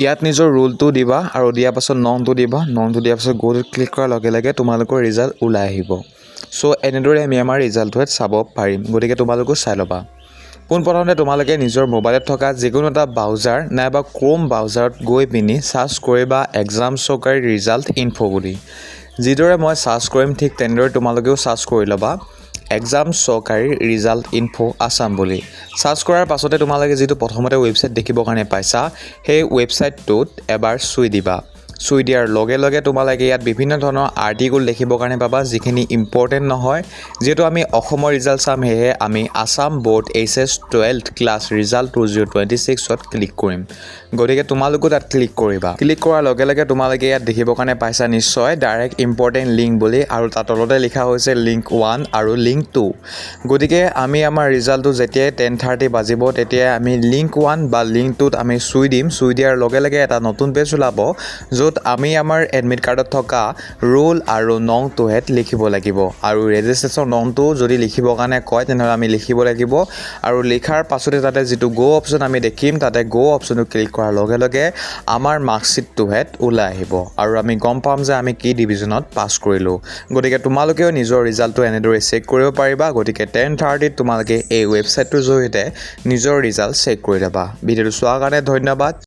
ইয়াত নিজৰ ৰোলটো দিবা আৰু দিয়াৰ পাছত নংটো দিবা, নংটো দিয়াৰ পাছত গ'টোত ক্লিক কৰাৰ লগে লগে তোমালোকৰ ৰিজাল্ট ওলাই আহিব। চ' এনেদৰে আমি আমাৰ ৰিজাল্টটো চাব পাৰিম, গতিকে তোমালোকো চাই ল'বা। পোনপ্ৰথমতে তোমালোকে নিজৰ মোবাইলত থকা যিকোনো এটা ব্ৰাউজাৰ নাইবা ক্ৰ'ম ব্ৰাউজাৰত গৈ পিনি চাৰ্চ কৰিবা এক্সাম চৰকাৰী ৰিজাল্ট ইনফো বুলি। যিদৰে মই চাৰ্চ কৰিম ঠিক তেনেদৰে তোমালোকেও চাৰ্চ কৰি ল'বা এক্সাম চৰকাৰী ৰিজাল্ট ইনফো আছাম বুলি। চাৰ্চ কৰাৰ পাছতে তোমালোকে যিটো প্ৰথমতে ৱেবছাইট দেখিবৰ কাৰণে পাইছা সেই ৱেবছাইটটোত এবাৰ চুই দিবা। চুই দিয়াৰ লগে লগে তোমালোকে ইয়াত বিভিন্ন ধৰণৰ আৰ্টিকল দেখিবৰ কাৰণে পাবা, যিখিনি ইম্পৰ্টেণ্ট নহয়। যিহেতু আমি অসমৰ ৰিজাল্ট চাম, সেয়েহে আমি Assam board HS 12th class result 2026ত ক্লিক কৰিম। গতিকে তোমালোকো তাত ক্লিক কৰিবা। ক্লিক কৰাৰ লগে লগে তোমালোকে ইয়াত দেখিবৰ কাৰণে পাইছা নিশ্চয় ডাইৰেক্ট ইম্পৰ্টেণ্ট লিংক বুলি, আৰু তাৰ তলতে লিখা হৈছে লিংক 1 আৰু লিংক 2। গতিকে আমি আমাৰ ৰিজাল্টটো যেতিয়াই 10:30 বাজিব তেতিয়াই আমি লিংক 1 বা লিংক 2ত আমি চুই দিম। চুই দিয়াৰ লগে লগে এটা নতুন পেজ ওলাব, য'ত আমি আমাৰ এডমিট কাৰ্ডত থকা ৰোল আৰু নংটোহেঁত লিখিব লাগিব। আৰু ৰেজিষ্ট্ৰেশ্যন নংটো যদি লিখিবৰ কাৰণে কয় তেনেহ'লে আমি লিখিব লাগিব। আৰু লিখাৰ পাছতে তাতে যিটো গ' অপশ্যন আমি দেখিম, তাতে গ' অপশ্যনটো ক্লিক কৰাৰ লগে লগে আমাৰ মাৰ্কশ্বিটটোহেঁত ওলাই আহিব আৰু আমি গম পাম যে আমি কি ডিভিজনত পাছ কৰিলোঁ। গতিকে তোমালোকেও নিজৰ ৰিজাল্টটো এনেদৰে চেক কৰিব পাৰিবা। গতিকে 10:30ত তোমালোকে এই ৱেবছাইটটোৰ জৰিয়তে নিজৰ ৰিজাল্ট চেক কৰি ল'বা। ভিডিঅ'টো চোৱাৰ কাৰণে ধন্যবাদ।